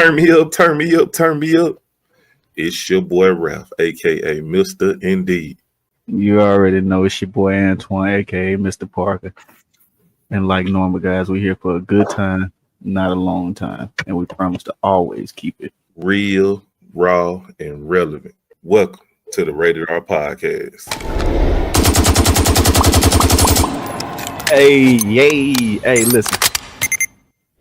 Turn me up, turn me up, turn me up. It's your boy Ralph, aka Mr. Indeed. You already know it's your boy Antoine, aka Mr. Parker. And like normal guys, we're here for a good time, not a long time. And we promise to always keep it real, raw, and relevant. Welcome to the Rated R Podcast. Hey, listen.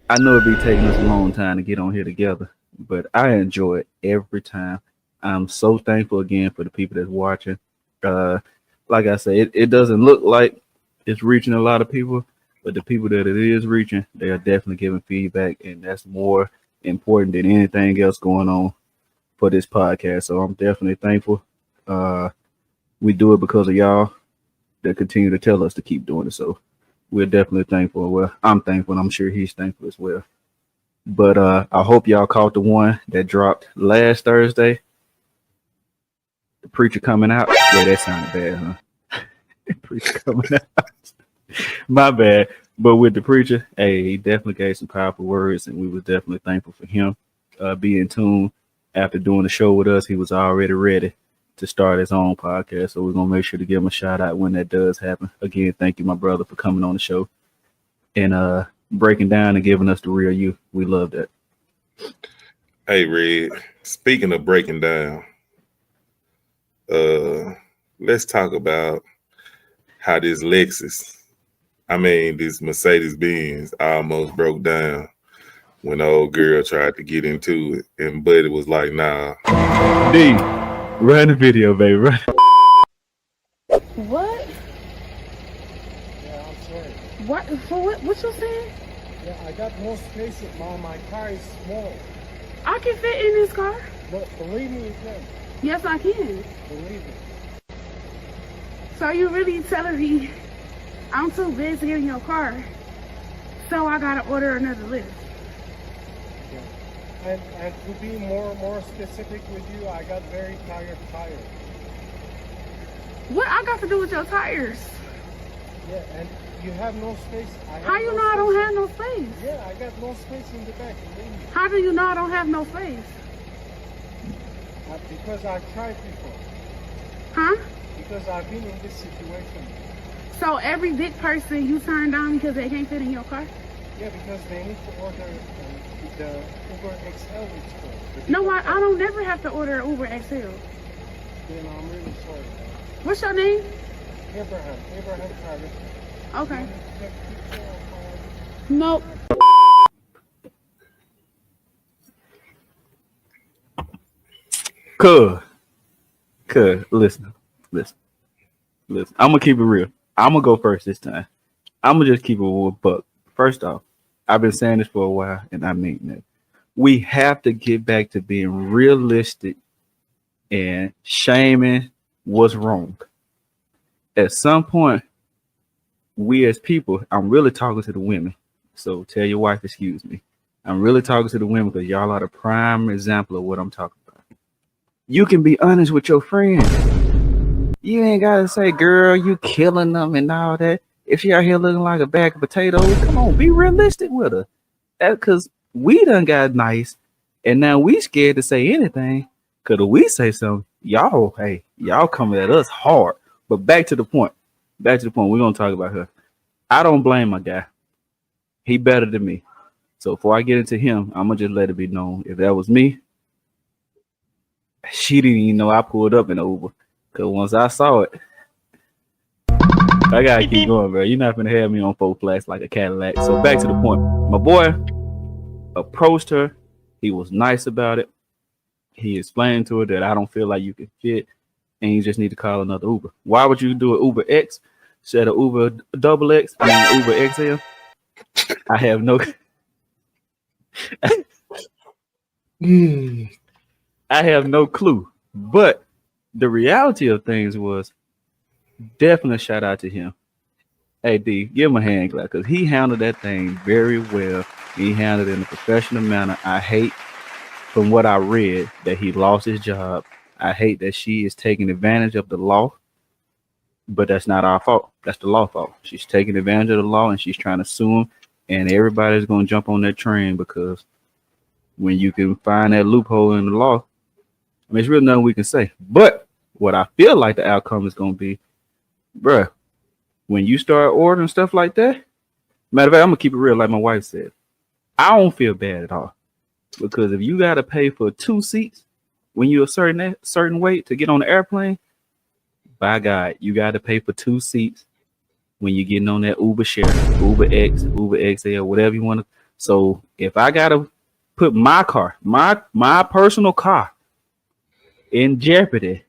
I know it'd be taking us a long time to get on here together, but I enjoy it every time. I'm so thankful again for the people that's watching. Like I said, it doesn't look like it's reaching a lot of people, but the people that it is reaching, they are definitely giving feedback, and that's more important than anything else going on for this podcast. So I'm definitely thankful. We do it because of y'all that continue to tell us to keep doing it. So we're definitely thankful. Well, I'm thankful, and I'm sure he's thankful as well. But I hope y'all caught the one that dropped last Thursday. The preacher coming out. Wait, that sounded bad, huh? Preacher coming out. My bad. But with the preacher, hey, he definitely gave some powerful words, and we were definitely thankful for him being in tune. After doing the show with us, he was already ready to start his own podcast. So we're going to make sure to give him a shout out when that does happen. Again, thank you, my brother, for coming on the show and breaking down and giving us the real you. We love that. Hey, Red, speaking of breaking down, let's talk about how this this Mercedes-Benz almost broke down when the old girl tried to get into it, and Buddy was like, nah. D, run the video, baby, run. What? Yeah, I'm sorry. What? For what? What you saying? Yeah, I got no space. My car is small. I can fit in this car. But believe me, you can. Yes, I can. Believe me. So you really telling me I'm too big to get in your car? So I gotta order another lift. Yeah. And to be more specific with you, I got very tired tires. What I got to do with your tires? Yeah, and you have no space. How you know I don't have no space? Yeah, I got no space in the back. Believe me. How do you know I don't have no space? Because I tried before. Huh? Because I've been in this situation. So every big person you turn down because they can't fit in your car? Yeah, because they need to order the Uber XL it's called. No, I don't never have to order an Uber XL. Then I'm really sorry. What's your name? Abraham Travis. Okay. Nope. Cool. Listen. I'm gonna keep it real. I'm gonna go first this time. I'm gonna just keep it one buck. First off, I've been saying this for a while, and I mean that. We have to get back to being realistic and shaming what's wrong. At some point, we as people, I'm really talking to the women. So tell your wife, excuse me. I'm really talking to the women because y'all are the prime example of what I'm talking about. You can be honest with your friends. You ain't gotta say, girl, you killing them and all that. If she out here looking like a bag of potatoes, come on, be realistic with her. That's because we done got nice, and now we scared to say anything. Cause if we say something, y'all coming at us hard. But back to the point. We're gonna talk about her. I don't blame my guy. He better than me. So before I get into him, I'm gonna just let it be known. If that was me, she didn't even know I pulled up in an Uber. Cause once I saw it, I gotta keep going, bro. You're not gonna have me on 4 flats like a Cadillac. So back to the point. My boy approached her. He was nice about it. He explained to her that I don't feel like you can fit, and you just need to call another Uber. Why would you do an Uber X instead of Uber double X? Uber XL. I have no. I have no clue. But the reality of things was definitely shout out to him. Hey D, give him a hand clap because he handled that thing very well. He handled it in a professional manner. I hate, from what I read, that he lost his job. I hate that she is taking advantage of the law, but that's not our fault. That's the law fault. She's taking advantage of the law and she's trying to sue him, and everybody's going to jump on that train because when you can find that loophole in the law, I mean, it's really nothing we can say. But what I feel like the outcome is going to be, bruh, when you start ordering stuff like that, matter of fact, I'm going to keep it real like my wife said. I don't feel bad at all. Because if you got to pay for 2 seats when you're a certain weight to get on the airplane, by God, you got to pay for 2 seats when you're getting on that Uber share, Uber X, Uber XL, whatever you want to. So if I got to put my car, my personal car in jeopardy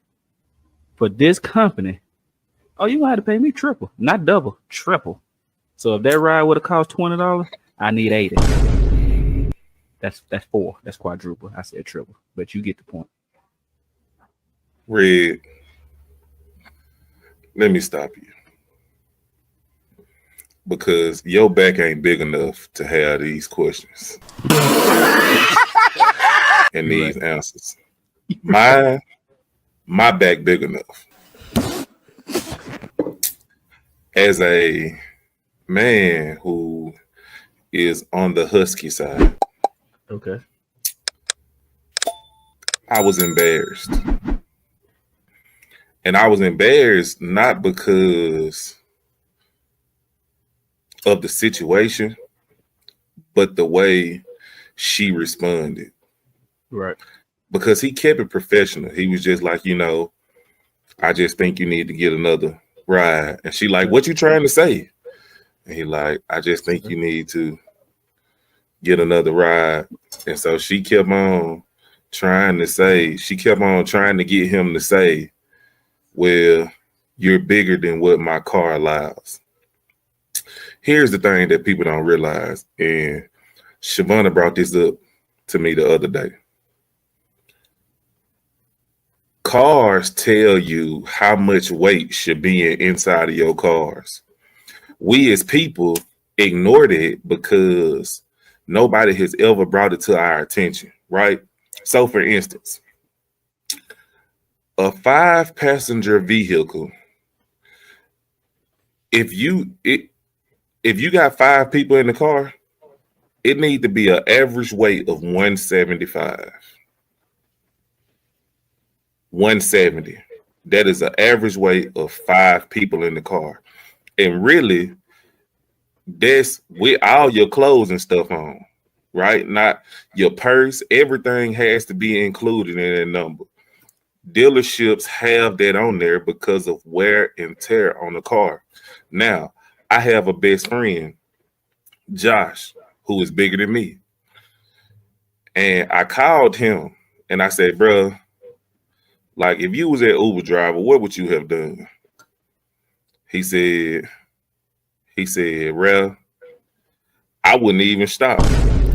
for this company, oh, you gonna have to pay me triple, not double, triple. So if that ride would have cost $20, I need 80. That's 4. That's quadruple. I said triple, but you get the point. Red, let me stop you. Because your back ain't big enough to have these questions and these answers. My back big enough. As a man who is on the husky side, Okay. I was embarrassed. And I was embarrassed not because of the situation, but the way she responded. Right. Because he kept it professional. He was just like, I just think you need to get another ride. And she like, what you trying to say? And he like, I just think you need to get another ride. And so she kept on trying to get him to say, well, you're bigger than what my car allows. Here's the thing that people don't realize, and Shavonna brought this up to me the other day. Cars tell you how much weight should be inside of your cars. We as people ignored it because nobody has ever brought it to our attention, right? So for instance, a 5-passenger vehicle, if you got 5 people in the car, it need to be an average weight of 175. 170. That is an average weight of 5 people in the car. And really, that's with all your clothes and stuff on, right? Not your purse. Everything has to be included in that number. Dealerships have that on there because of wear and tear on the car. Now, I have a best friend, Josh, who is bigger than me. And I called him and I said, bro, like if you was at Uber driver, what would you have done? He said, Rev, I wouldn't even stop.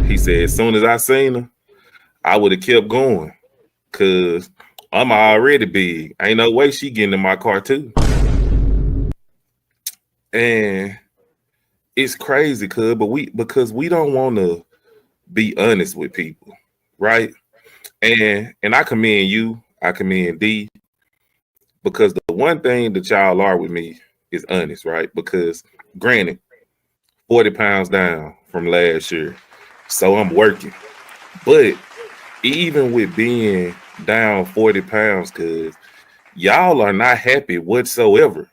He said, as soon as I seen her, I would have kept going because I'm already big. Ain't no way she getting in my car too. And it's crazy, because we don't want to be honest with people, right? And I commend you, I commend D, because the one thing that y'all are with me is honest, right? Because granted, 40 pounds down from last year, so I'm working. But even with being down 40 pounds, because y'all are not happy whatsoever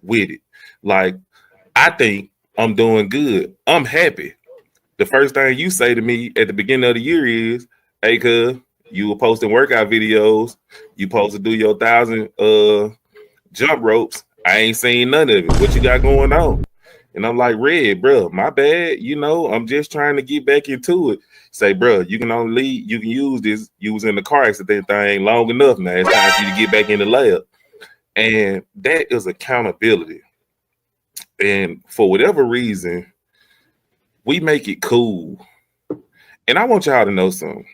with it. Like, I think I'm doing good. I'm happy. The first thing you say to me at the beginning of the year is, hey, cuz, you were posting workout videos. You supposed to do your 1,000 jump ropes. I ain't seen none of it. What you got going on? And I'm like, Red, bro, my bad. I'm just trying to get back into it. Say, bro, you can use this. You was in the car accident thing long enough now. It's time for you to get back in the lab. And that is accountability. And for whatever reason, we make it cool. And I want y'all to know something.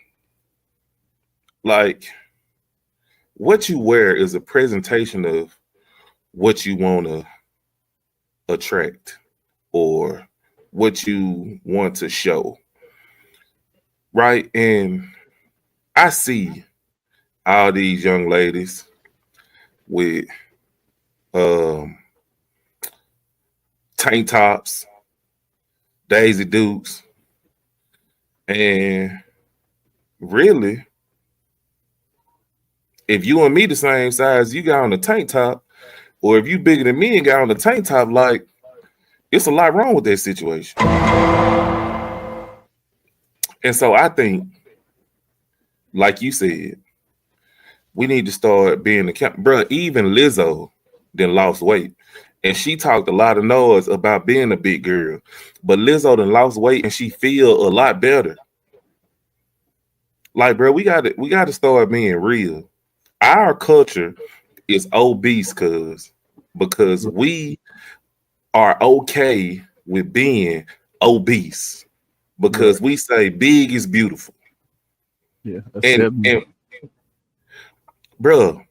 Like, what you wear is a presentation of what you want to attract or what you want to show, right? And I see all these young ladies with tank tops, Daisy Dukes, and really, if you and me the same size, you got on a tank top, or if you bigger than me and got on a tank top, like it's a lot wrong with that situation. And so I think, like you said, we need to start being accountable. Bro, even Lizzo then lost weight. And she talked a lot of noise about being a big girl. But Lizzo then lost weight and she feel a lot better. Like, bro, we gotta start being real. Our culture is obese because we are okay with being obese because we say big is beautiful. Yeah. And bro,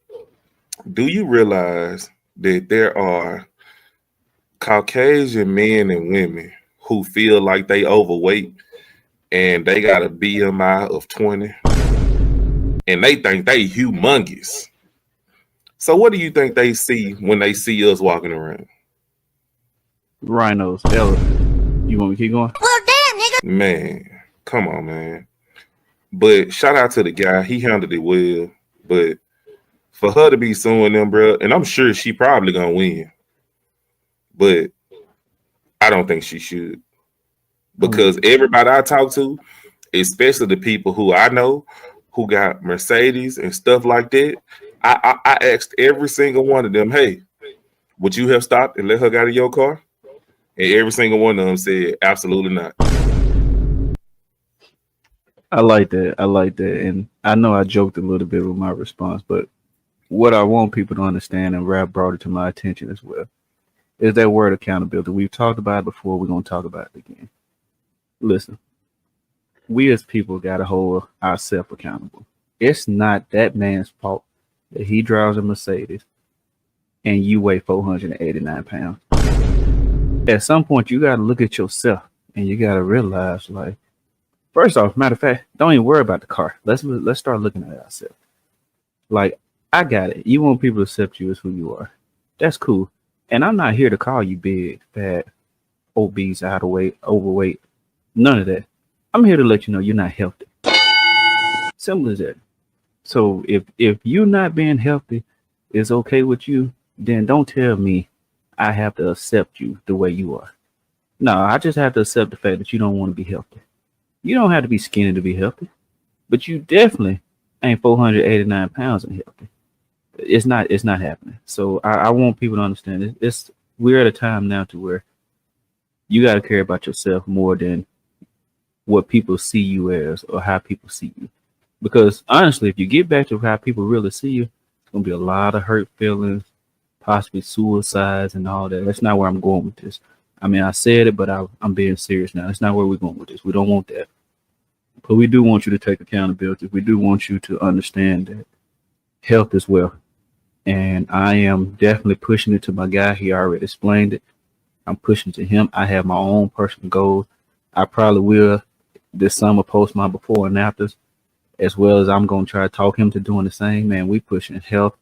do you realize that there are Caucasian men and women who feel like they overweight and they got a BMI of 20 and they think they humongous? So what do you think they see when they see us walking around? Rhinos, elephants. You want me to keep going? Well, damn, nigga. Man, come on, man. But shout out to the guy. He handled it well. But for her to be suing them, bro, and I'm sure she probably gonna win. But I don't think she should. Because everybody I talk to, especially the people who I know who got Mercedes and stuff like that, I asked every single one of them, hey, would you have stopped and let her get out of your car? And every single one of them said, absolutely not. I like that. And I know I joked a little bit with my response, but what I want people to understand, and Rap brought it to my attention as well, is that word accountability. We've talked about it before. We're going to talk about it again. Listen, we as people got to hold ourselves accountable. It's not that man's fault that he drives a Mercedes and you weigh 489 pounds. At some point, you got to look at yourself and you got to realize, like, first off, matter of fact, don't even worry about the car. Let's start looking at ourselves. Like, I got it. You want people to accept you as who you are. That's cool. And I'm not here to call you big, fat, obese, out of weight, overweight. None of that. I'm here to let you know you're not healthy. Simple as that. So if you're not being healthy is okay with you, then don't tell me I have to accept you the way you are. No, I just have to accept the fact that you don't want to be healthy. You don't have to be skinny to be healthy, but you definitely ain't 489 pounds and healthy. It's not happening. So I want people to understand we're at a time now to where you got to care about yourself more than what people see you as or how people see you. Because honestly, if you get back to how people really see you, it's gonna be a lot of hurt feelings, possibly suicides and all that. That's not where I'm going with this. I mean, I said it, but I'm being serious now. That's not where we're going with this. We don't want that. But we do want you to take accountability. We do want you to understand that health is wealth. And I am definitely pushing it to my guy. He already explained it. I'm pushing to him. I have my own personal goals. I probably will this summer post my before and afters, as well as I'm going to try to talk him to doing the same. Man, we pushing health.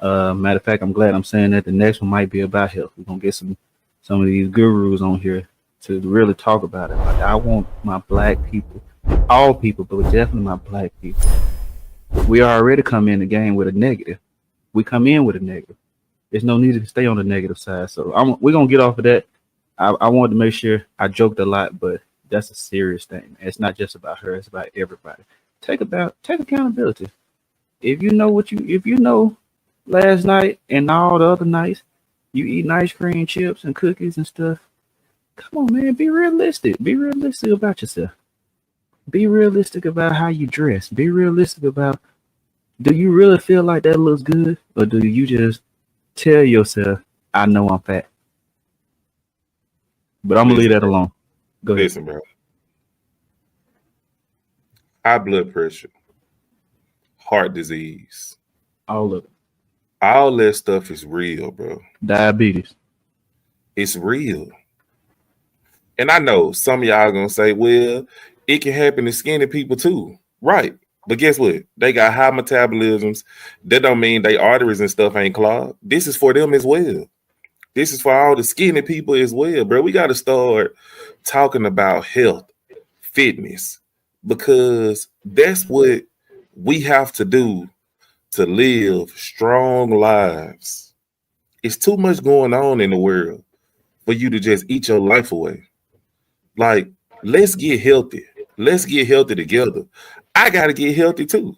Matter of fact, I'm glad I'm saying that. The next one might be about health. We're going to get some of these gurus on here to really talk about it. Like, I want my black people, all people, but definitely my black people. We already come in the game with a negative. We come in with a negative. There's no need to stay on the negative side. So we're going to get off of that. I wanted to make sure I joked a lot, but that's a serious thing. It's not just about her. It's about everybody. Take accountability. If you know last night and all the other nights, you eating ice cream, chips, and cookies and stuff. Come on, man. Be realistic. Be realistic about yourself. Be realistic about how you dress. Be realistic about, do you really feel like that looks good? Or do you just tell yourself, I know I'm fat? But I'm going to leave that alone. Go ahead. Listen, bro. High blood pressure, heart disease, All of it. all that stuff is real, bro. Diabetes. It's real. And I know some of y'all gonna say, well, it can happen to skinny people too. Right. But guess what? They got high metabolisms. That don't mean their arteries and stuff ain't clogged. This is for them as well. This is for all the skinny people as well, bro. We got to start talking about health, fitness, because that's what we have to do to live strong lives. It's too much going on in the world for you to just eat your life away. Like, let's get healthy. Let's get healthy together. I gotta get healthy too.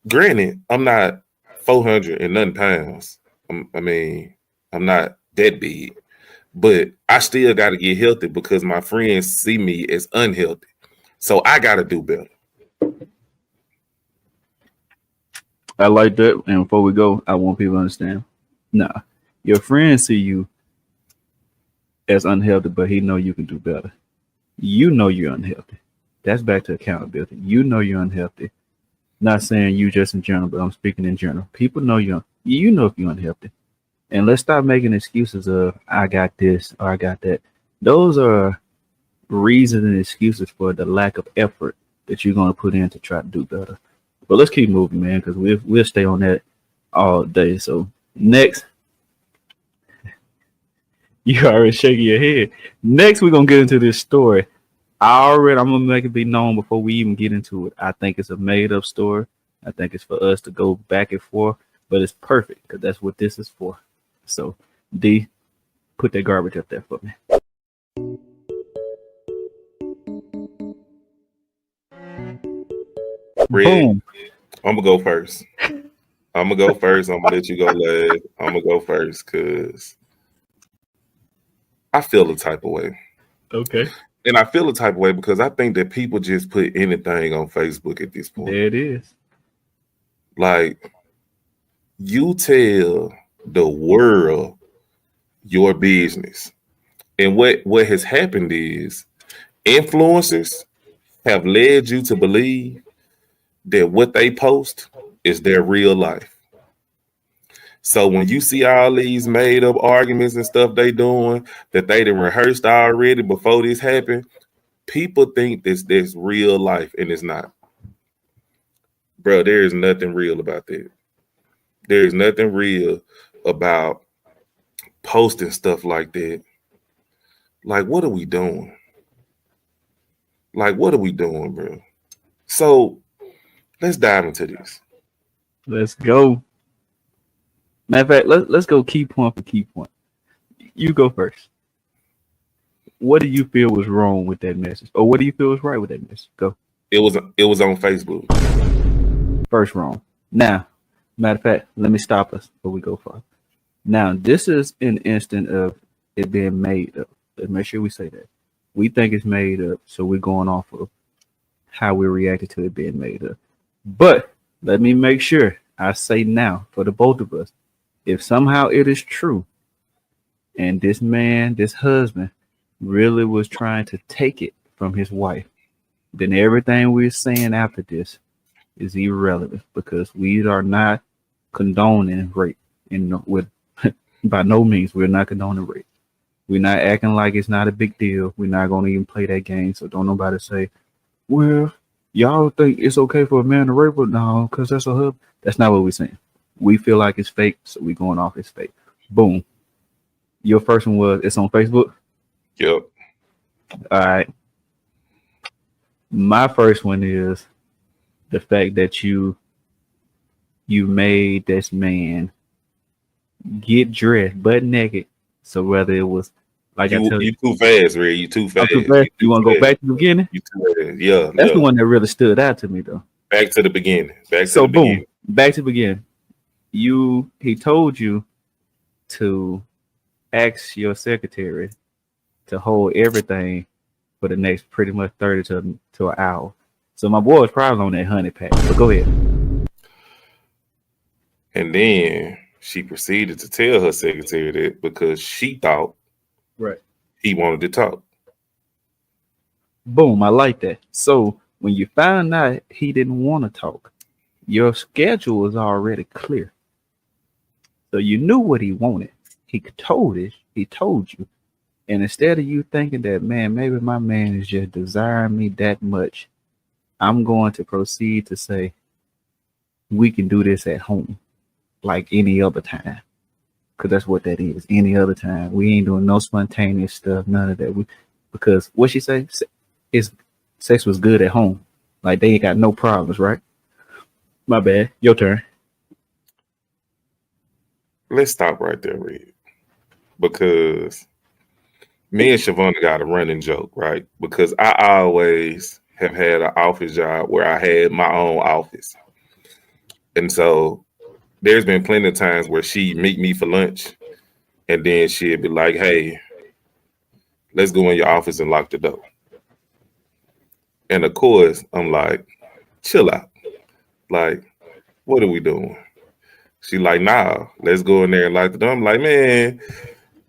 Granted, I'm not 400 and nothing pounds. I'm not that big, but I still gotta get healthy because my friends see me as unhealthy. So I gotta do better. I like that. And before we go, I want people to understand. Nah, your friends see you as unhealthy, but he know you can do better. You know you're unhealthy. That's back to accountability. You know you're unhealthy. Not saying you just in general, but I'm speaking in general. People know you know if you're unhealthy. And let's stop making excuses of I got this or I got that. Those are reasons and excuses for the lack of effort that you're going to put in to try to do better. But let's keep moving, man, because we'll stay on that all day. So next, you already shaking your head. Next, we're going to get into this story. I'm going to make it be known before we even get into it. I think it's a made-up story. I think it's for us to go back and forth, but it's perfect because that's what this is for. So, D, put that garbage up there for me. Boom. I'm going to go first. I'm going to let you go last. I'm going to go first because I feel the type of way. Okay. And I feel the type of way because I think that people just put anything on Facebook at this point. There it is. Like, you tell the world your business. And what has happened is influencers have led you to believe that what they post is their real life. So when you see all these made up arguments and stuff they doing that they done rehearsed already before this happened, people think this real life and it's not. Bro, there is nothing real about that. There is nothing real about posting stuff like that. Like, what are we doing? Like, what are we doing, bro? So let's dive into this. Let's go. Matter of fact, let's go key point for key point. You go first. What do you feel was wrong with that message? Or what do you feel was right with that message? Go. It was on Facebook. First wrong. Now, matter of fact, let me stop us before we go far. Now, this is an instant of it being made up. Let's make sure we say that. We think it's made up, so we're going off of how we reacted to it being made up. But let me make sure I say now for the both of us, if somehow it is true and this man, this husband, really was trying to take it from his wife, then everything we're saying after this is irrelevant because we are not condoning rape. By no means, we're not condoning rape. We're not acting like it's not a big deal. We're not going to even play that game. So don't nobody say, well, y'all think it's okay for a man to rape her? No, because that's a hub. That's not what we're saying. We feel like it's fake, so we're going off it's fake. Boom. Your first one was, it's on Facebook? Yep. All right. My first one is the fact that you made this man get dressed butt naked. So whether it was like you too fast, Red. You too fast. You want to go back to the beginning? You too fast. Yeah. That's the one that really stood out to me, though. Back to the beginning. Back to the beginning. He told you to ask your secretary to hold everything for the next pretty much 30 to an hour. So my boy was probably on that honey pack. But go ahead. And then she proceeded to tell her secretary that because she thought he wanted to talk. Boom, I like that. So when you found out he didn't want to talk, your schedule was already clear. So you knew what he wanted. He told you. And instead of you thinking that, man, maybe my man is just desiring me that much, I'm going to proceed to say, we can do this at home like any other time. Because that's what that is. Any other time. We ain't doing no spontaneous stuff, none of that. Because what she say is sex was good at home. Like they ain't got no problems, right? My bad. Your turn. Let's stop right there, Red. Because me and Shavonda got a running joke, right? Because I always have had an office job where I had my own office. And so there's been plenty of times where she'd meet me for lunch and then she'd be like, hey, let's go in your office and lock the door. And of course, I'm like, chill out. Like, what are we doing? She like, nah, let's go in there and lock the door. I'm like, man,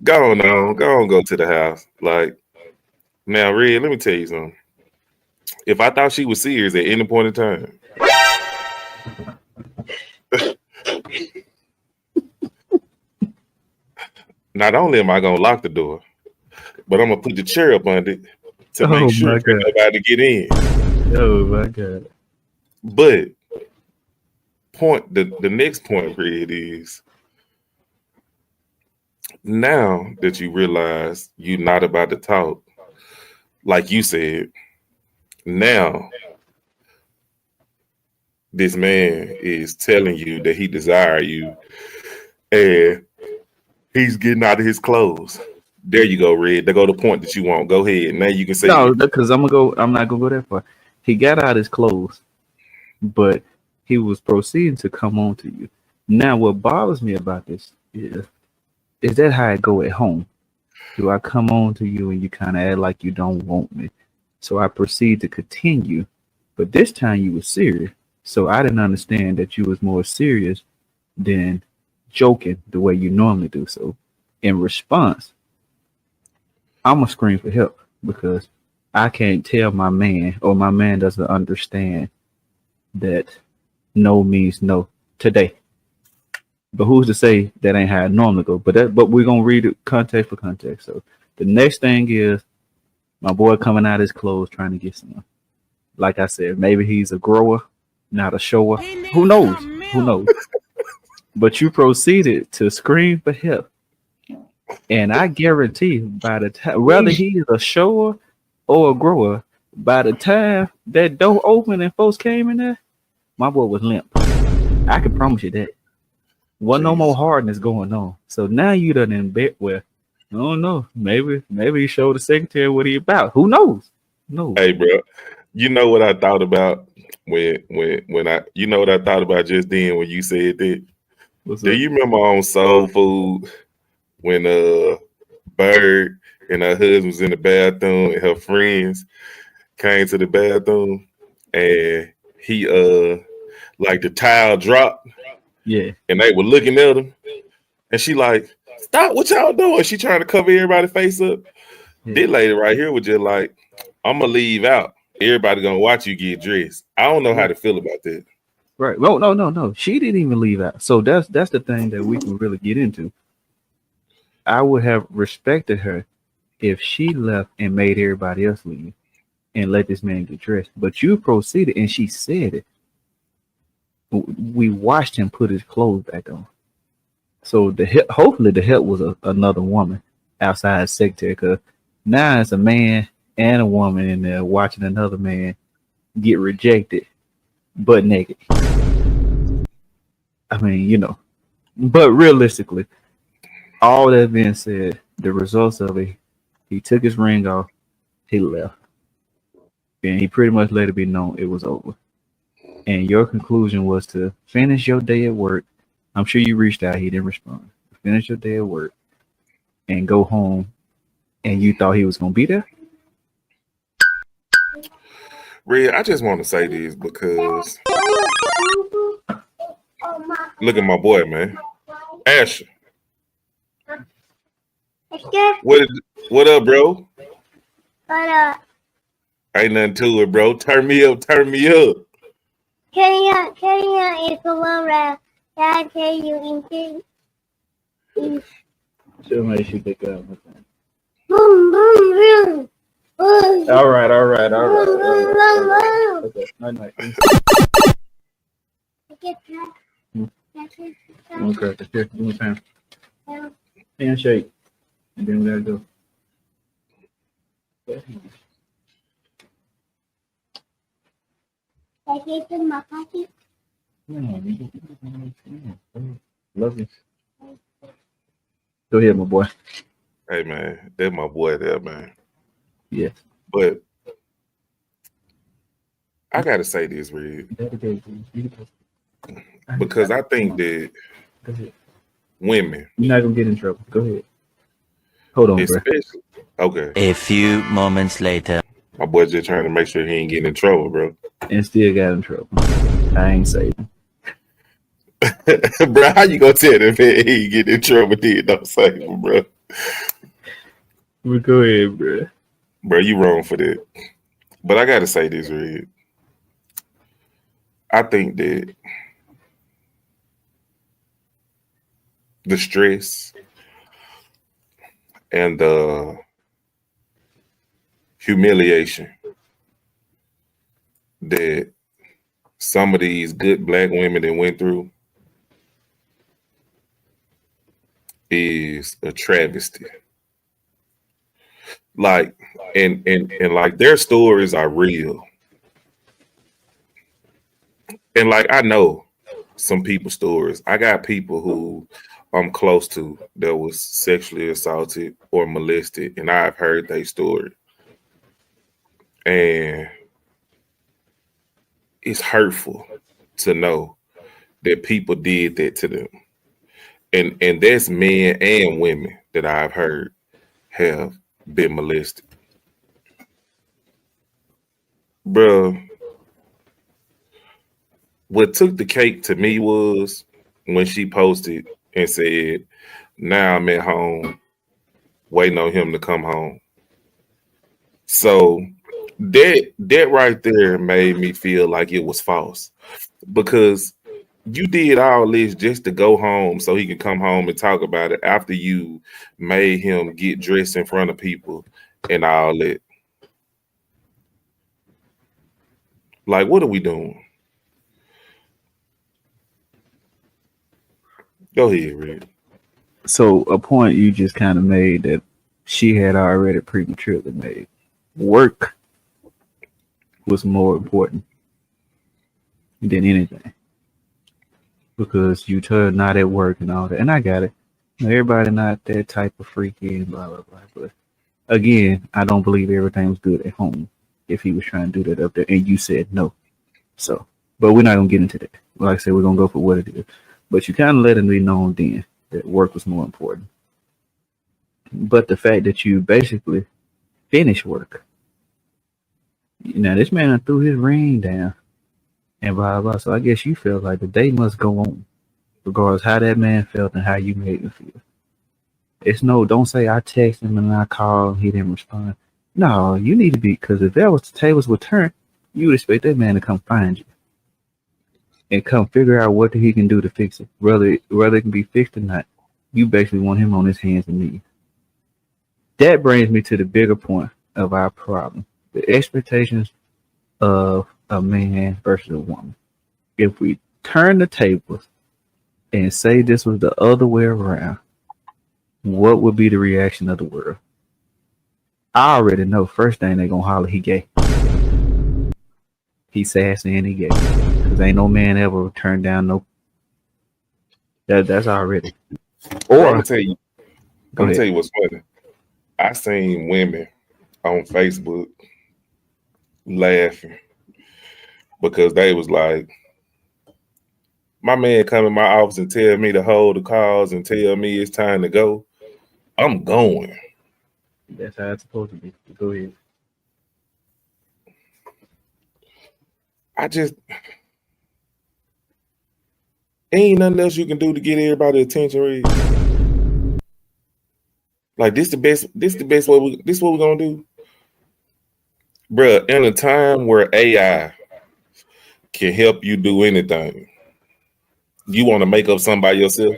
go on, go to the house. Like, now, Red, let me tell you something. If I thought she was serious at any point in time, not only am I gonna lock the door, but I'm gonna put the chair up under it to make sure nobody get in. Oh my God. But the next point, Red, is now that you realize you're not about to talk, like you said, now this man is telling you that he desires you and he's getting out of his clothes. There you go, Red. There go the point that you want. Go ahead. Now you can say no, because I'm not gonna go that far. He got out his clothes, but he was proceeding to come on to you. Now, what bothers me about this is that how it go at home? Do I come on to you and you kind of act like you don't want me? So I proceed to continue, but this time you were serious. So I didn't understand that you was more serious than joking the way you normally do. So in response, I'm gonna scream for help because I can't tell my man, or my man doesn't understand that no means no today. But who's to say that ain't how it normally go? But we're gonna read it context for context. So the next thing is my boy coming out his clothes trying to get some. Like I said, maybe he's a grower, not a shower. Who knows? Who knows? But you proceeded to scream for help. And I guarantee by the time, whether he's a shower or a grower, by the time that door opened and folks came in there, my boy was limp. I can promise you that. Wasn't no more hardness going on. So now you done in bed where, I don't know, maybe he showed the secretary what he about. Who knows? No. Hey, bro, you know what I thought about when you know what I thought about just then when you said that? Do you remember on Soul Food when Bird and her husband was in the bathroom and her friends came to the bathroom and he like the towel dropped? Yeah. And they were looking at him and she like, stop, what y'all doing? She trying to cover everybody's face up. Yeah. This lady right here was just like, I'm gonna leave out. Everybody gonna watch you get dressed. I don't know how to feel about that. Right. Well, no. She didn't even leave out. So that's the thing that we can really get into. I would have respected her if she left and made everybody else leave and let this man get dressed. But you proceeded and she said it. We watched him put his clothes back on. So hopefully the help was another woman outside secretary, because now it's a man and a woman in there watching another man get rejected butt naked. I mean, you know, but realistically, all that being said, the results of it, he took his ring off, he left, and he pretty much let it be known it was over. And your conclusion was to finish your day at work. I'm sure you reached out, he didn't respond. Finish your day at work and go home, and you thought he was gonna be there? Red, I just want to say this because look at my boy, man. Asher. What up, bro? What up? Ain't nothing to it, bro. Turn me up. Carry on is the one that I tell you in Somebody should pick up. boom, boom, boom. All right. Okay, night. Okay, here, give me a pen. Handshake. And then we gotta go. I gave him my pocket. Love you. Go ahead, my boy. Hey man, that's my boy there, man. Yes. But I gotta say this, Red, because I think that Go ahead. women, You're not gonna get in trouble. Go ahead. Hold on, bro. especially, okay, A few moments later. my boy just trying to make sure he ain't getting in trouble, bro. And still got in trouble. I ain't saving. Bro, how you gonna tell that man he ain't getting in trouble? Then don't say him, bro. But go ahead, bro. Bro, you wrong for that. But I gotta say this, Red. I think that the stress and the humiliation that some of these good black women that went through is a travesty. Like, and like their stories are real. And like I know some people's stories. I got people who I'm close to that was sexually assaulted or molested, and I've heard their story. And it's hurtful to know that people did that to them. And that's men and women that I've heard have been molested. Bro, what took the cake to me was when she posted and said, now I'm at home waiting on him to come home. So that right there made me feel like it was false, because you did all this just to go home so he could come home and talk about it after you made him get dressed in front of people and all that. Like, what are we doing? Go ahead, Red. So a point you just kind of made that she had already prematurely made. Work was more important than anything, because you told her not at work and all that. And I got it. Everybody not that type of freaky and blah, blah, blah. But again, I don't believe everything was good at home if he was trying to do that up there and you said no. So, but we're not going to get into that. Like I said, we're going to go for what it is. But you kind of let it be known then that work was more important. But the fact that you basically finished work. Now, this man threw his ring down and blah, blah. So I guess you felt like the day must go on, regardless how that man felt and how you made him feel. It's no, don't say I texted him and I called and he didn't respond. No, you need to be, because if that was the tables were turned, you would expect that man to come find you and come figure out what he can do to fix it. Whether it can be fixed or not, you basically want him on his hands and knees. That brings me to the bigger point of our problem. The expectations of a man versus a woman. If we turn the tables and say this was the other way around, what would be the reaction of the world? I already know. First thing they're gonna holler, he gay. He sassy and he gay. Cause ain't no man ever turned down no. That's already. Or I'm gonna tell you what's funny. I seen women on Facebook laughing because they was like, my man come in my office and tell me to hold the calls and tell me it's time to go. I'm going. That's how it's supposed to be. Go ahead. Ain't nothing else you can do to get everybody's attention, Reed. Like this the best way this is what we're gonna do. Bruh, in a time where AI can help you do anything, you want to make up something by yourself?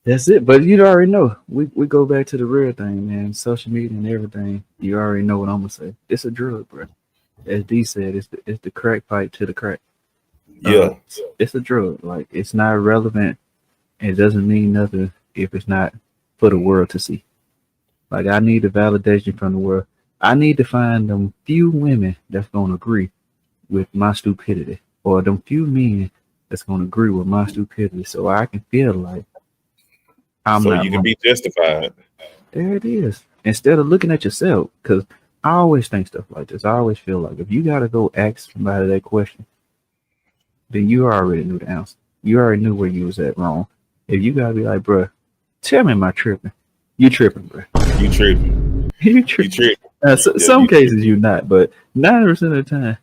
That's it. But you already know. We go back to the real thing, man. Social media and everything. You already know what I'm gonna say. It's a drug, bro. As D said, it's the crack pipe to the crack. Yeah. It's a drug. Like, it's not relevant. It doesn't mean nothing if it's not for the world to see. Like I need the validation from the world. I need to find them few women that's gonna agree with my stupidity, or them few men that's gonna agree with my stupidity, so I can feel like I'm So not you can wrong. be justified. There it is. Instead of looking at yourself, because I always think stuff like this. I always feel like if you gotta go ask somebody that question, then you already knew the answer. You already knew where you was at wrong. If you gotta be like, bruh, tell me, am I tripping? You tripping, bruh. You tripping. You You tripping. tripping. Yeah, Some you cases you not, but 90% of the time,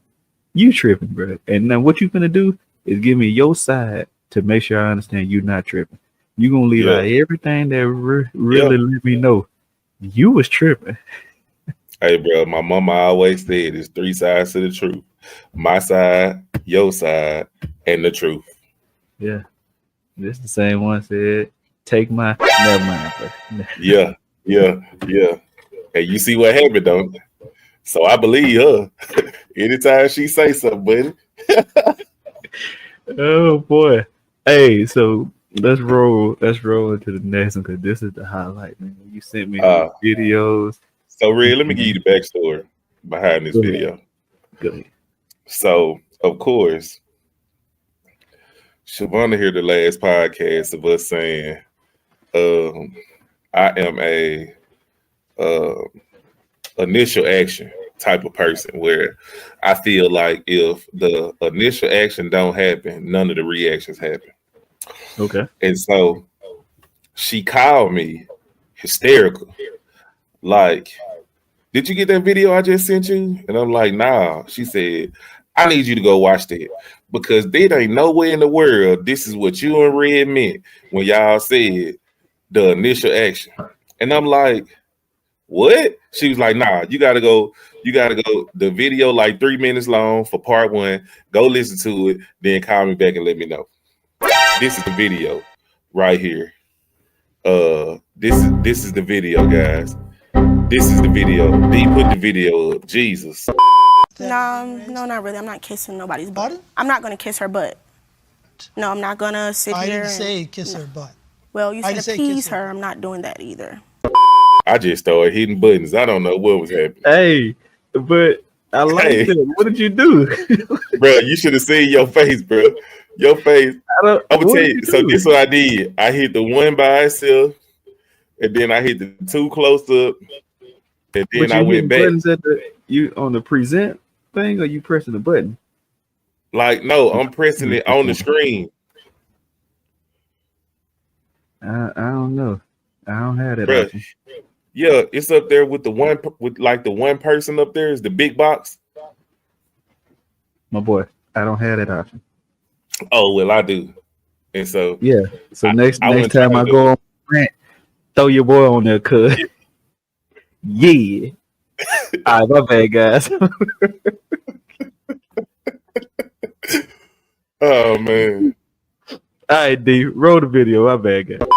you tripping, bruh. And now what you finna do is give me your side to make sure I understand you not tripping. You gonna leave Yeah. out everything that really Yeah. let me know you was tripping. Hey, bro, my mama always said there's 3 sides to the truth. My side, your side, and the truth. Yeah, this the same one said, take my, never mind, bro. Yeah, yeah, yeah. And you see what happened, don't you? So I believe her. Anytime she say something, buddy. Oh boy. Hey, so let's roll into the next one because this is the highlight, man. You sent me these videos. So Red, let me give you the backstory behind this video. Go ahead. So, of course, Shavonna heard the last podcast of us saying, I am a initial action type of person where I feel like if the initial action don't happen, none of the reactions happen. Okay. And so she called me hysterical. Like, did you get that video I just sent you? And I'm like, nah. She said, I need you to go watch that because there ain't nowhere in the world this is what you and Red meant when y'all said the initial action. And I'm like, what? She was like, nah, you gotta go. The video like 3 minutes long for part 1. Go listen to it, then call me back and let me know. This is the video right here. This is the video, guys. This is the video. D put the video up. Jesus. No, not really. I'm not kissing nobody's butt. I'm not gonna kiss her butt. No, I'm not gonna sit I here. didn't say kiss her butt. Well, you I said said appease kiss her. her. I'm not doing that either. I just started hitting buttons. I don't know what was happening. Hey, but I like that. What did you do? Bro, you should have seen your face, bro. Your face. I'm gonna tell you. So this is what I did. I hit the one by itself, and then I hit the 2 close up, and then I went back. Buttons at you on the present thing, or you pressing the button? Like, no, I'm pressing it on the screen. I don't know. I don't have that Bruh. option. Yeah, it's up there with the one person up there is the big box. My boy, I don't have that option. Oh well, I do, and so yeah. So next went time I go on rant, throw your boy on there, cuz. Yeah. All right, my bad, guys. Oh man. All right, D, roll the video. My bad, guys.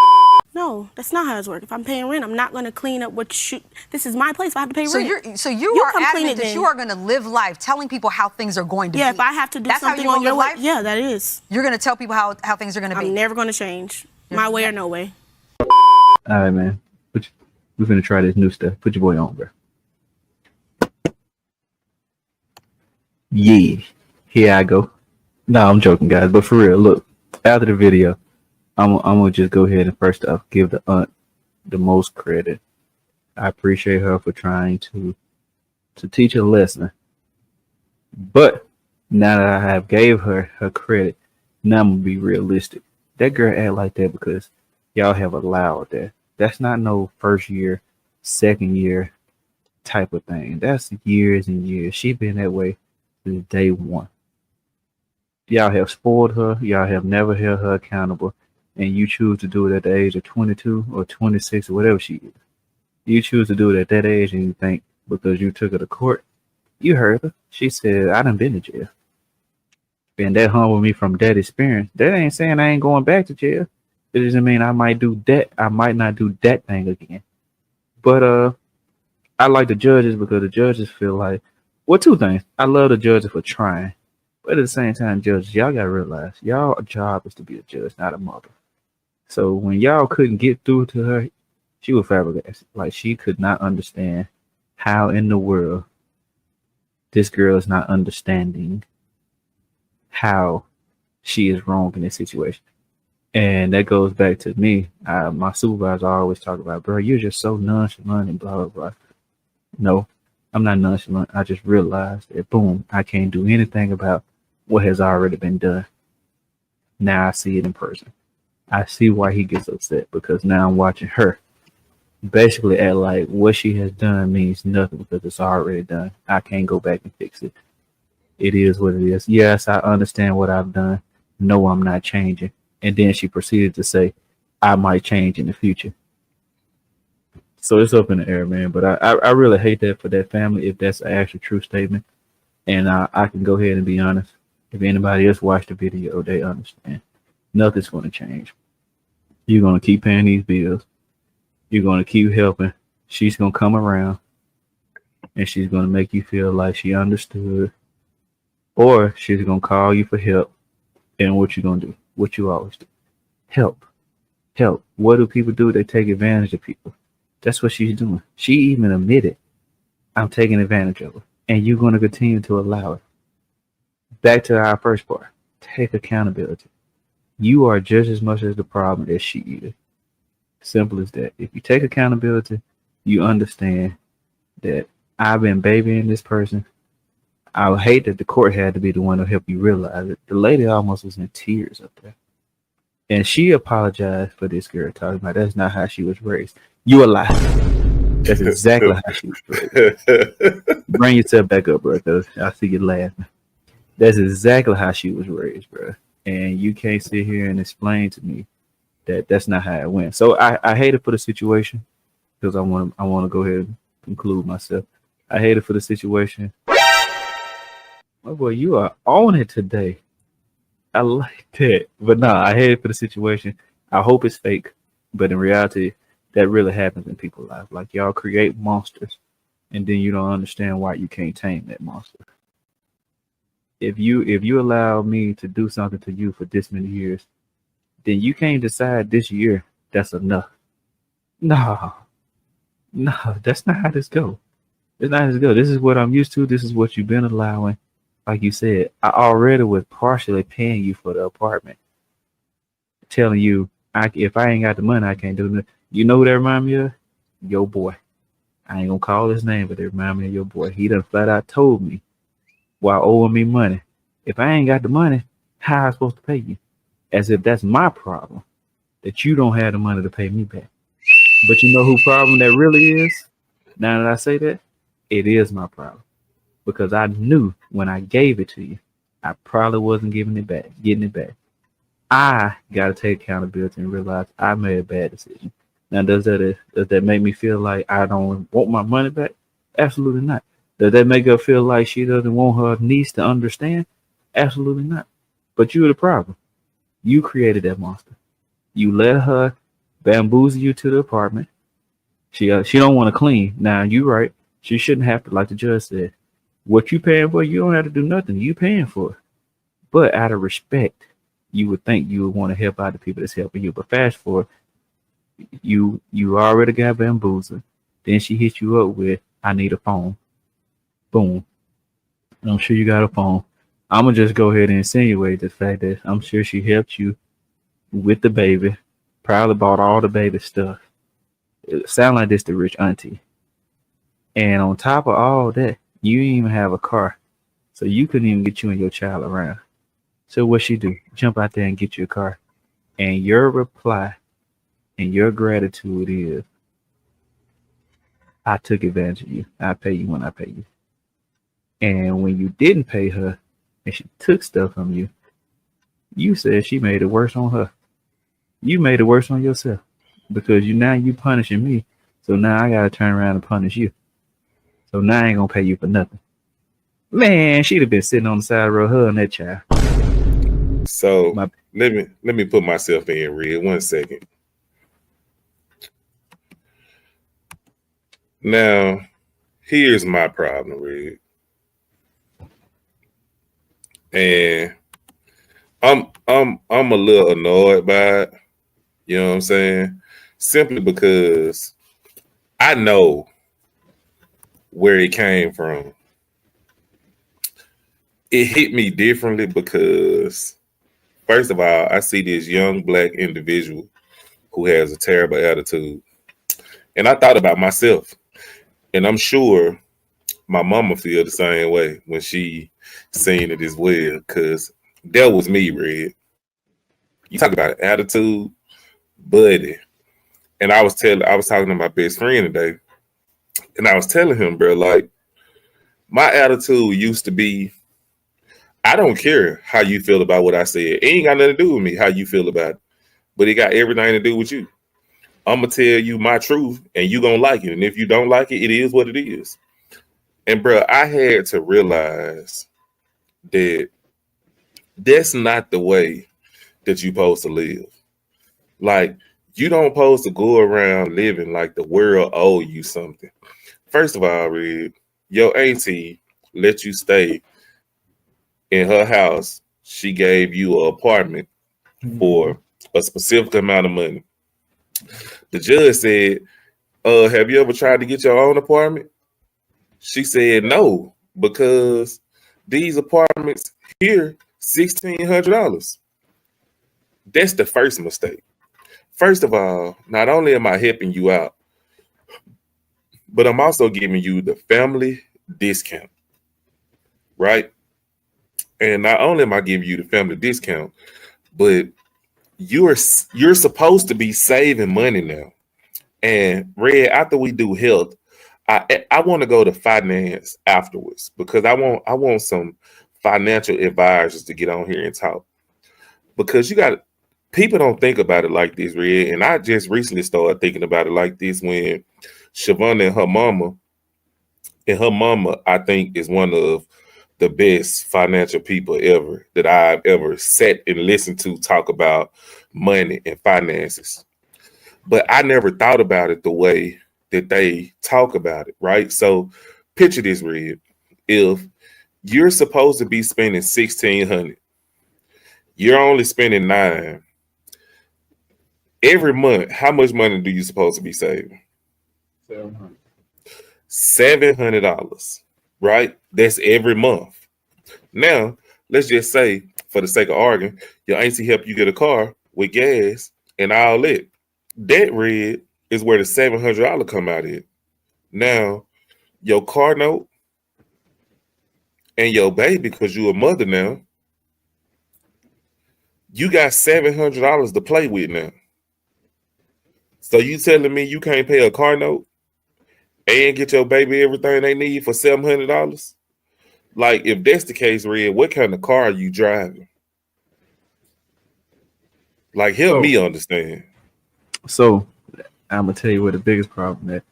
No, that's not how it works. If I'm paying rent, I'm not going to clean up what you. This is my place. If I have to pay rent. So you are adamant that you are going to live life telling people how things are going to be. Yeah, if I have to do something on your life, yeah, that is. You're going to tell people how things are going to be. I'm never going to change. My way or no way. All right, man. We're going to try this new stuff. Put your boy on, bro. Yeah. Here I go. No, I'm joking, guys. But for real, look. After the video, I'm gonna just go ahead and first off give the aunt the most credit. I appreciate her for trying to teach a lesson. But now that I have gave her credit, now I'm gonna be realistic. That girl act like that because y'all have allowed that. That's not no first year, second year type of thing. That's years and years. She been that way since day one. Y'all have spoiled her. Y'all have never held her accountable. And you choose to do it at the age of 22 or 26 or whatever she is. You choose to do it at that age and you think because you took her to court, you heard her. She said, I done been to jail. And that humbled me from that experience. That ain't saying I ain't going back to jail. It doesn't mean I might do that. I might not do that thing again. But I like the judges because the judges feel like, well, 2 things. I love the judges for trying. But at the same time, judges, y'all gotta realize y'all job is to be a judge, not a mother. So when y'all couldn't get through to her, She was flabbergasted. Like, she could not understand how in the world this girl is not understanding how she is wrong in this situation. And that goes back to me. My supervisor always talk about, bro, you're just so nonchalant and blah, blah, blah. No, I'm not nonchalant. I just realized that, boom, I can't do anything about what has already been done. Now I see it in person. I see why he gets upset, because now I'm watching her basically act like what she has done means nothing because it's already done. I can't go back and fix it. It is what it is. Yes, I understand what I've done. No, I'm not changing. And then she proceeded to say, I might change in the future. So it's up in the air, man. But I really hate that for that family, if that's an actual true statement. And I can go ahead and be honest. If anybody else watched the video, they understand. Nothing's going to change. You're going to keep paying these bills. You're going to keep helping. She's going to come around and she's going to make you feel like she understood. Or she's going to call you for help. And what you going to do? What you always do. Help. Help. What do people do? They take advantage of people. That's what she's doing. She even admitted, I'm taking advantage of her. And you're going to continue to allow it. Back to our first part. Take accountability. You are just as much as the problem as she is. Simple as that. If you take accountability, you understand that I've been babying this person. I would hate that the court had to be the one to help you realize it. The lady almost was in tears up there. And she apologized for this girl talking about that's not how she was raised. You a lie. That's exactly how she was raised. Bring yourself back up, bro, because I see you laughing. That's exactly how she was raised, bro. And you can't sit here and explain to me that that's not how it went. So I hate it for the situation, because I want to go ahead and conclude myself. I hate it for the situation. Oh boy, you are on it today. I like that. But no, I hate it for the situation. I hope it's fake. But in reality, that really happens in people's lives. Like, y'all create monsters, and then you don't understand why you can't tame that monster. If you allow me to do something to you for this many years, then you can't decide this year that's enough. No, that's not how this goes. It's not how this goes. This is what I'm used to. This is what you've been allowing. Like you said, I already was partially paying you for the apartment, telling you if I ain't got the money, I can't do nothing. You know who that remind me of? Your boy. I ain't gonna call his name, but they remind me of your boy. He done flat out told me while owing me money, if I ain't got the money, how am I supposed to pay you? As if that's my problem, that you don't have the money to pay me back. But you know who problem that really is? Now that I say that, it is my problem. Because I knew when I gave it to you, I probably wasn't getting it back. I got to take accountability and realize I made a bad decision. Now, does that make me feel like I don't want my money back? Absolutely not. Does that make her feel like she doesn't want her niece to understand? Absolutely not. But you're the problem. You created that monster. You let her bamboozle you to the apartment. She don't want to clean. Now, you're right. She shouldn't have to, like the judge said. What you paying for, you don't have to do nothing. You paying for it. But out of respect, you would think you would want to help out the people that's helping you. But fast forward, you already got bamboozled. Then she hit you up with, I need a phone. Boom. And I'm sure you got a phone. I'm going to just go ahead and insinuate the fact that I'm sure she helped you with the baby. Probably bought all the baby stuff. It sound like this the rich auntie. And on top of all that, you didn't even have a car. So you couldn't even get you and your child around. So what she do? Jump out there and get you a car. And your reply and your gratitude is, I took advantage of you. I pay you when I pay you. And when you didn't pay her and she took stuff from you, you said she made it worse on her. You made it worse on yourself. Because you punishing me. So now I gotta turn around and punish you. So now I ain't gonna pay you for nothing. Man, she'd have been sitting on the side of the road, her and that child. So let me put myself in, Red. 1 second. Now, here's my problem, Red. And I'm a little annoyed by it. You know what I'm saying? Simply because I know where it came from. It hit me differently because, first of all, I see this young black individual who has a terrible attitude. And I thought about myself. And I'm sure my mama feel the same way when she seen it as well. Because that was me, Red. You talk about attitude, buddy. And I was talking to my best friend today. And I was telling him, bro, like, my attitude used to be, I don't care how you feel about what I said. It ain't got nothing to do with me, how you feel about it. But it got everything to do with you. I'm going to tell you my truth, and you going to like it. And if you don't like it, it is what it is. And, bro, I had to realize that that's not the way that you're supposed to live. Like, you don't supposed to go around living like the world owe you something. First of all, Red, your auntie let you stay in her house. She gave you an apartment for a specific amount of money. The judge said, have you ever tried to get your own apartment? She said no, because these apartments here, $1,600. That's the first mistake. First of all, not only am I helping you out, but I'm also giving you the family discount, right? And not only am I giving you the family discount, but you're supposed to be saving money now. And Red, after we do health, I want to go to finance afterwards because I want some financial advisors to get on here and talk. Because people don't think about it like this, Red. And I just recently started thinking about it like this when Siobhan and her mama, I think, is one of the best financial people ever that I've ever sat and listened to talk about money and finances. But I never thought about it the way that they talk about it, right? So picture this, Red. If you're supposed to be spending $1,600, you're only spending $9. Every month, how much money do you supposed to be saving? $700, right? That's every month. Now, let's just say, for the sake of arguing, your auntie helped you get a car with gas and all that. That, Red, is where the $700 come out of. Now, your car note and your baby, because you're a mother now, you got $700 to play with now. So you telling me you can't pay a car note and get your baby everything they need for $700? Like, if that's the case, Red, what kind of car are you driving? Like, help me understand. So I'm gonna tell you what the biggest problem that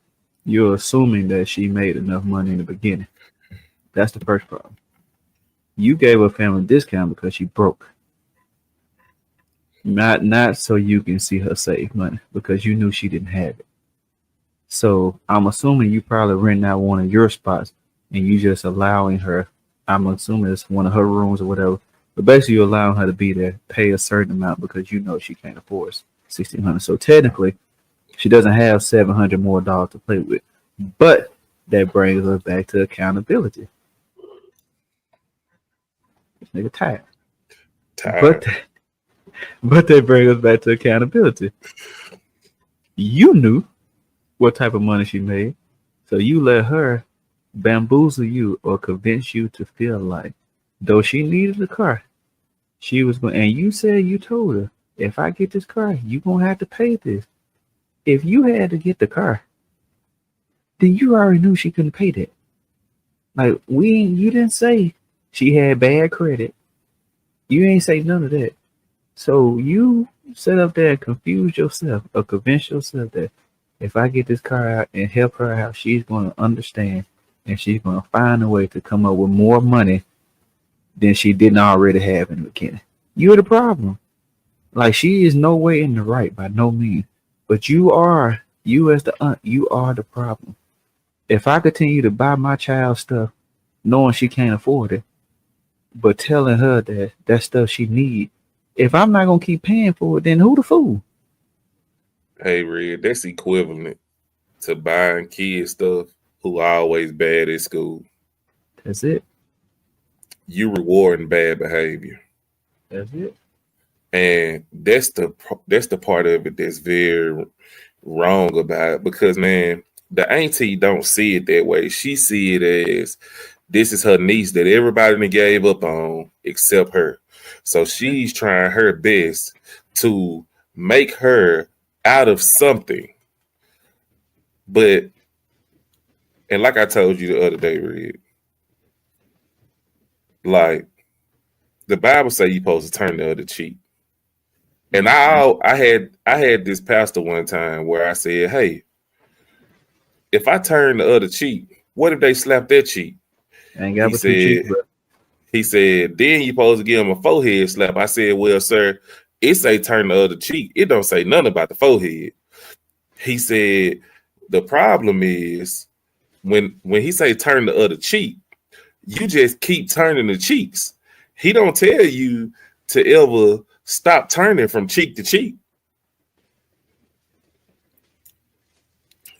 you're assuming that she made enough money in the beginning. That's the first problem. You gave her family discount because she broke. Not so you can see her save money, because you knew she didn't have it. So I'm assuming you probably renting out one of your spots and you just allowing her, I'm assuming it's one of her rooms or whatever, but basically you're allowing her to be there, pay a certain amount because you know she can't afford $1,600. So technically she doesn't have $700 more to play with. But that brings us back to accountability. This nigga tired. But that brings us back to accountability. You knew what type of money she made, so you let her bamboozle you or convince you to feel like, though she needed a car, she was going. And you said, you told her, if I get this car, you gonna have to pay this. If you had to get the car, then you already knew she couldn't pay that. Like, you didn't say she had bad credit. You ain't say none of that. So you sit up there and confuse yourself or convince yourself that if I get this car out and help her out, she's going to understand and she's going to find a way to come up with more money than she didn't already have in the beginning. You're the problem. Like, she is no way in the right by no means. But you as the aunt, you are the problem. If I continue to buy my child stuff knowing she can't afford it, but telling her that stuff she needs, if I'm not going to keep paying for it, then who the fool? Hey, Red, that's equivalent to buying kids stuff who are always bad at school. That's it. You rewarding bad behavior. That's it. And that's the part of it that's very wrong about it, because man, the auntie don't see it that way. She see it as this is her niece that everybody done gave up on except her. So she's trying her best to make her out of something. But, and like I told you the other day, Red, like the Bible say you're supposed to turn the other cheek. And I had this pastor one time where I said, hey, if I turn the other cheek, what if they slap that cheek? He said, then you're supposed to give him a forehead slap. I said, well, sir, it say turn the other cheek. It don't say nothing about the forehead. He said, the problem is when he say turn the other cheek, you just keep turning the cheeks. He don't tell you to ever stop turning from cheek to cheek.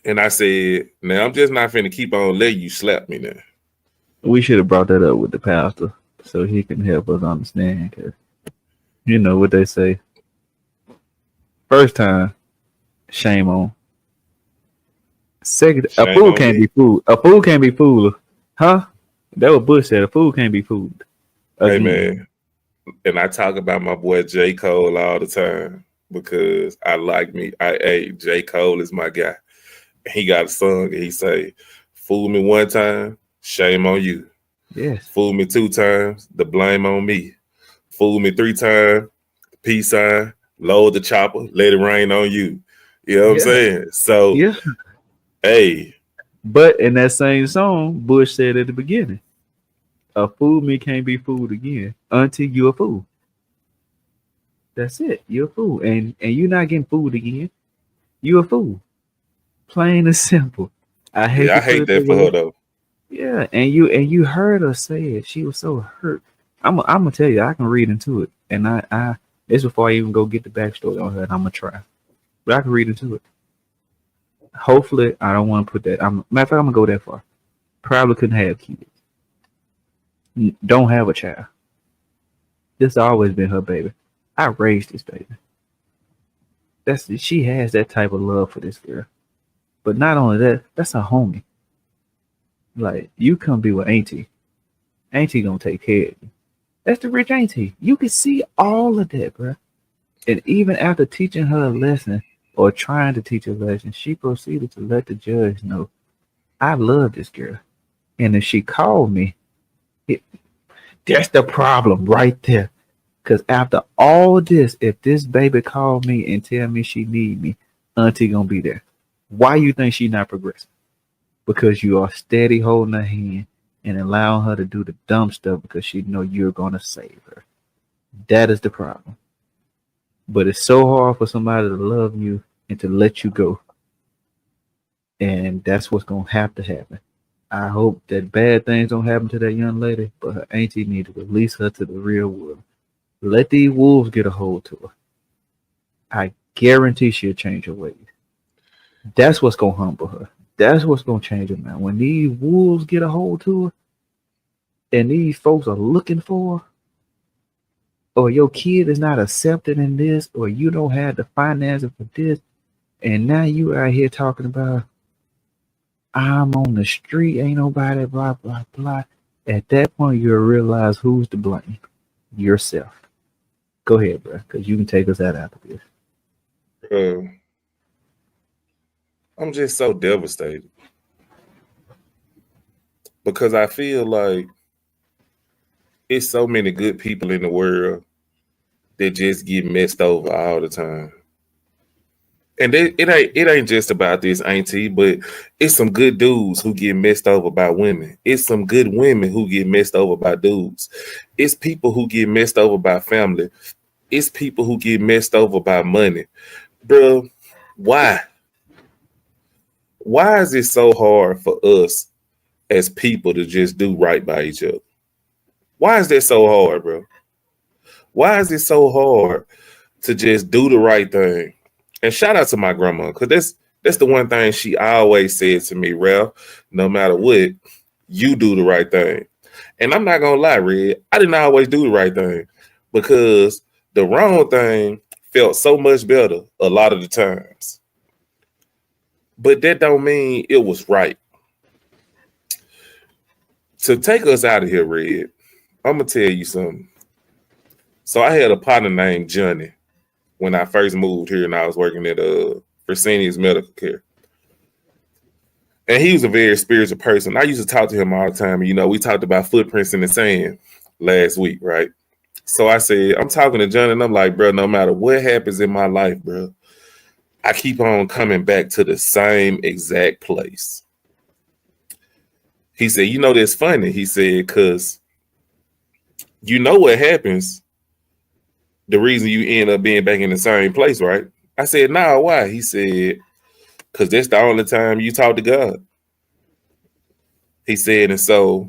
And I said, now I'm just not finna keep on letting you slap me now. We should have brought that up with the pastor so he can help us understand. Cause you know what they say. First time, shame on. Second, Shame a fool on can't me. be fooled. A fool can't be fooled. Huh? That what Bush said. A fool can't be fooled. Hey, Again. man. And I talk about my boy J. Cole all the time because I like me. J. Cole is my guy. He got a song and he say, fool me one time, shame on you. Yes. Fool me 2 times, the blame on me. Fool me 3 times, peace sign, load the chopper, let it rain on you. You know what I'm saying? So, Yeah. hey. But in that same song, Bush said at the beginning, a fool me can't be fooled again until you a fool. That's it. You're a fool. And you're not getting fooled again. You a fool. Plain and simple. I hate that for her though. Yeah, and you heard her say it. She was so hurt. I'm gonna tell you, I can read into it. And I this before I even go get the backstory on her, and I'm gonna try. But I can read into it. Hopefully, I don't want to put that. Matter of fact, I'm gonna go that far. Probably couldn't have kids. Don't have a child. This has always been her baby. I raised this baby. She has that type of love for this girl. But not only that, that's a homie. Like, you come be with auntie. Auntie gonna take care of you. That's the rich auntie. You can see all of that, bro. And even after teaching her a lesson or trying to teach her a lesson, she proceeded to let the judge know, I love this girl. And if she called me, that's the problem right there. Because after all this, if this baby called me and tell me she need me, auntie gonna be there. Why you think she not progressing? Because you are steady holding her hand and allowing her to do the dumb stuff because she know you're gonna save her. That is the problem. But it's so hard for somebody to love you and to let you go. And that's what's gonna have to happen. I hope that bad things don't happen to that young lady, but her auntie need to release her to the real world. Let these wolves get a hold to her. I guarantee she'll change her ways. That's what's gonna humble her. That's what's gonna change her, man. When these wolves get a hold to her, and these folks are looking for her, or your kid is not accepted in this, or you don't have the finances for this, and now you out here talking about, I'm on the street, ain't nobody, blah, blah, blah. At that point, you'll realize who's to blame. Yourself. Go ahead, bro, because you can take us out after this. I'm just so devastated because I feel like it's so many good people in the world that just get messed over all the time. And it ain't just about this auntie, but it's some good dudes who get messed over by women. It's some good women who get messed over by dudes. It's people who get messed over by family. It's people who get messed over by money. Bro, why? Why is it so hard for us as people to just do right by each other? Why is that so hard, bro? Why is it so hard to just do the right thing? And shout out to my grandma, because That's the one thing she always said to me, Ralph, no matter what, you do the right thing. And I'm not going to lie, Red, I didn't always do the right thing because the wrong thing felt so much better a lot of the times. But that don't mean it was right. To take us out of here, Red, I'm going to tell you something. So I had a partner named Johnny when I first moved here and I was working at Fresenius Medical Care. And he was a very spiritual person. I used to talk to him all the time. You know, we talked about footprints in the sand last week, right? So I said, I'm talking to Johnny and I'm like, bro, no matter what happens in my life, bro, I keep on coming back to the same exact place. He said, you know, that's funny. He said, because you know what happens, the reason you end up being back in the same place, right? I said, nah, why? He said, because that's the only time you talk to God. He said, and so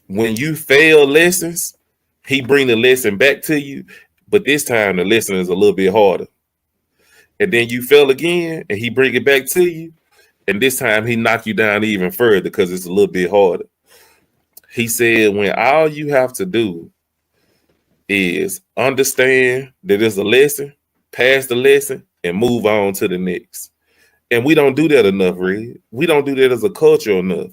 when you fail lessons, he bring the lesson back to you, but this time the lesson is a little bit harder. And then you fail again, and he bring it back to you, and this time he knock you down even further because it's a little bit harder. He said, when all you have to do is understand that it's a lesson, pass the lesson, and move on to the next. And we don't do that enough, Red. We don't do that as a culture enough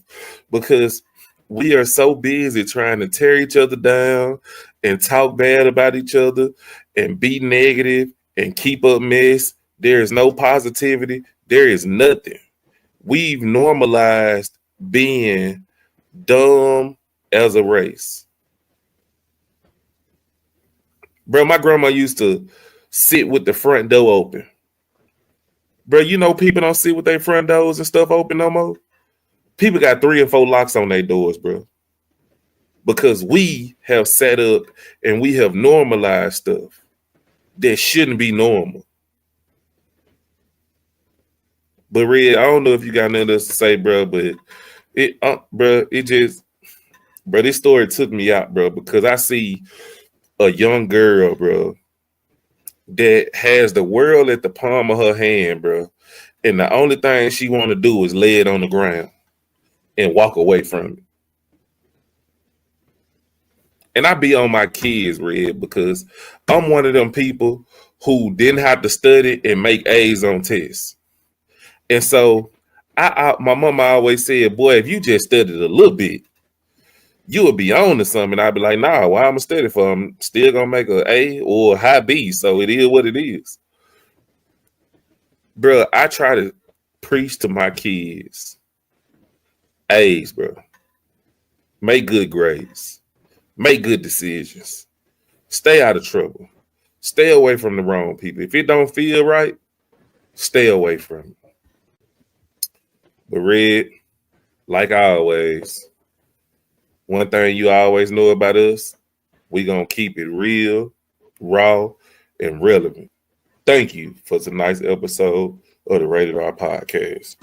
because we are so busy trying to tear each other down and talk bad about each other and be negative and keep up mess. There is no positivity. There is nothing. We've normalized being dumb as a race. Bro, my grandma used to sit with the front door open. Bro, you know people don't sit with their front doors and stuff open no more. People got 3 and 4 locks on their doors, bro. Because we have sat up and we have normalized stuff that shouldn't be normal. But Red, I don't know if you got nothing else to say, bro, but this story took me out, bro, because I see a young girl, bro, that has the world at the palm of her hand, bro. And the only thing she want to do is lay it on the ground and walk away from it. And I be on my kids, Red, because I'm one of them people who didn't have to study and make A's on tests. And so my mama always said, boy, if you just studied a little bit, you would be on to something. I'd be like, nah, why I'm studying for? I'm still gonna make an A or a high B. So it is what it is. Bro, I try to preach to my kids. A's, bro. Make good grades. Make good decisions. Stay out of trouble. Stay away from the wrong people. If it don't feel right, stay away from it. But Red, like always, one thing you always know about us, we gonna keep it real, raw, and relevant. Thank you for tonight's episode of the Rated R Podcast.